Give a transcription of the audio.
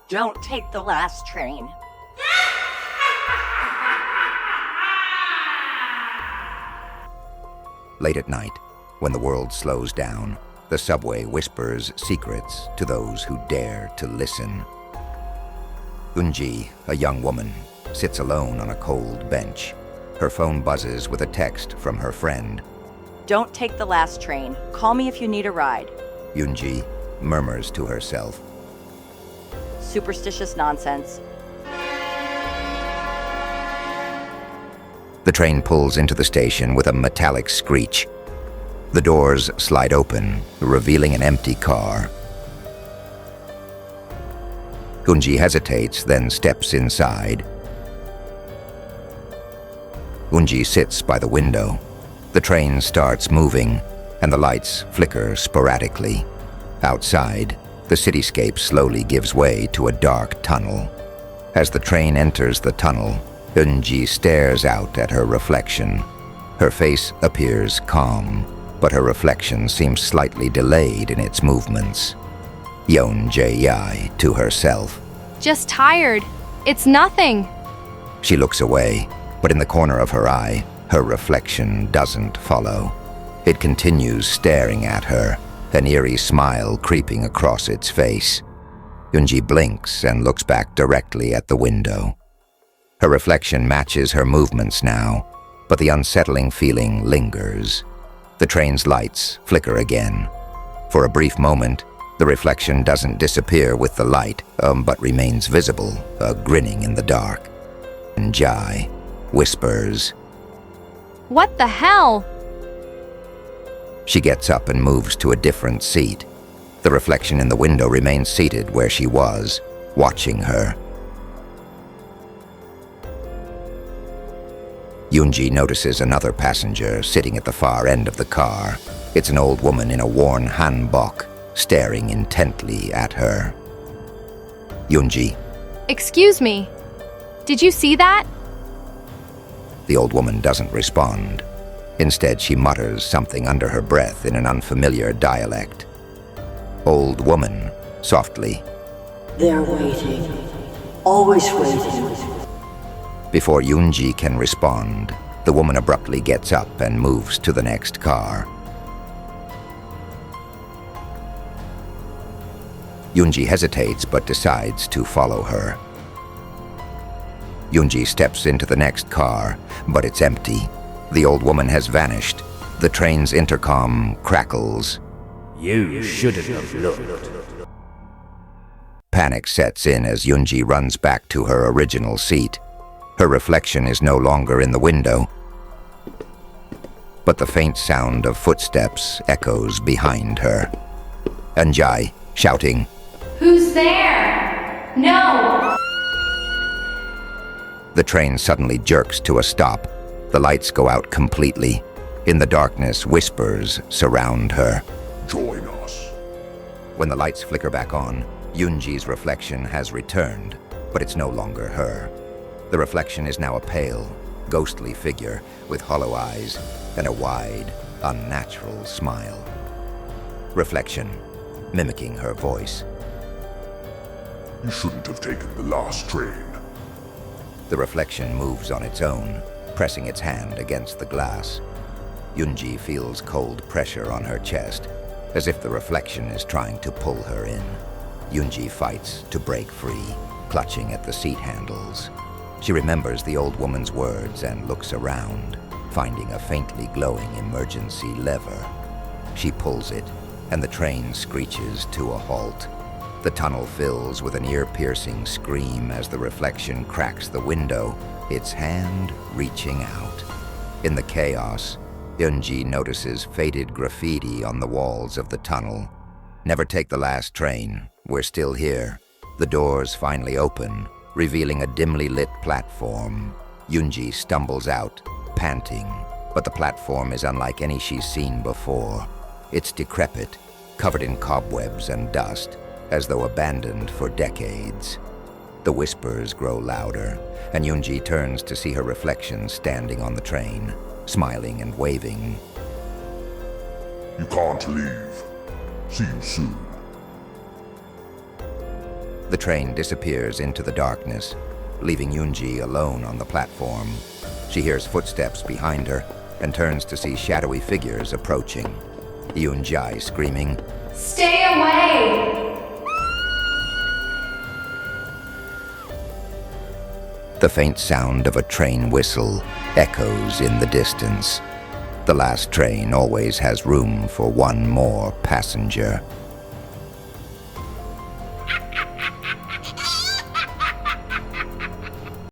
Don't take the last train. Late at night, when the world slows down, the subway whispers secrets to those who dare to listen. Eun-ji, a young woman, sits alone on a cold bench. Her phone buzzes with a text from her friend. Don't take the last train. Call me if you need a ride. Eun-ji murmurs to herself. Superstitious nonsense. The train pulls into the station with a metallic screech. The doors slide open, revealing an empty car. Eun-ji hesitates, then steps inside. Eun-ji sits by the window. The train starts moving, and the lights flicker sporadically. Outside, the cityscape slowly gives way to a dark tunnel. As the train enters the tunnel, Eun-ji stares out at her reflection. Her face appears calm, but her reflection seems slightly delayed in its movements. Eun-ji to herself. Just tired. It's nothing. She looks away, but in the corner of her eye, her reflection doesn't follow. It continues staring at her, an eerie smile creeping across its face. Eun-ji blinks and looks back directly at the window. Her reflection matches her movements now, but the unsettling feeling lingers. The train's lights flicker again. For a brief moment, the reflection doesn't disappear with the light, but remains visible, grinning in the dark. Eun-ji whispers. What the hell? She gets up and moves to a different seat. The reflection in the window remains seated where she was, watching her. Eun-ji notices another passenger sitting at the far end of the car. It's an old woman in a worn hanbok, staring intently at her. Eun-ji. Excuse me. Did you see that? The old woman doesn't respond. Instead, she mutters something under her breath in an unfamiliar dialect. Old woman, softly. They're waiting. Always waiting. Before Eun-ji can respond, the woman abruptly gets up and moves to the next car. Eun-ji hesitates but decides to follow her. Eun-ji steps into the next car, but it's empty. The old woman has vanished. The train's intercom crackles. You shouldn't have looked. Panic sets in as Eun-ji runs back to her original seat. Her reflection is no longer in the window, but the faint sound of footsteps echoes behind her. Eun-ji, shouting, Who's there? No! The train suddenly jerks to a stop. The lights go out completely. In the darkness, whispers surround her. Join us. When the lights flicker back on, Eun-ji's reflection has returned, but it's no longer her. The reflection is now a pale, ghostly figure with hollow eyes and a wide, unnatural smile. Reflection, mimicking her voice. You shouldn't have taken the last train. The reflection moves on its own, pressing its hand against the glass. Eun-ji feels cold pressure on her chest, as if the reflection is trying to pull her in. Eun-ji fights to break free, clutching at the seat handles. She remembers the old woman's words and looks around, finding a faintly glowing emergency lever. She pulls it, and the train screeches to a halt. The tunnel fills with an ear-piercing scream as the reflection cracks the window, its hand reaching out. In the chaos, Eun-ji notices faded graffiti on the walls of the tunnel. Never take the last train. We're still here. The doors finally open, revealing a dimly lit platform. Eun-ji stumbles out, panting, but the platform is unlike any she's seen before. It's decrepit, covered in cobwebs and dust, as though abandoned for decades. The whispers grow louder, and Eun-ji turns to see her reflection standing on the train, smiling and waving. You can't leave. See you soon. The train disappears into the darkness, leaving Eun-ji alone on the platform. She hears footsteps behind her and turns to see shadowy figures approaching. Eun-ji screaming, Stay away! The faint sound of a train whistle echoes in the distance. The last train always has room for one more passenger.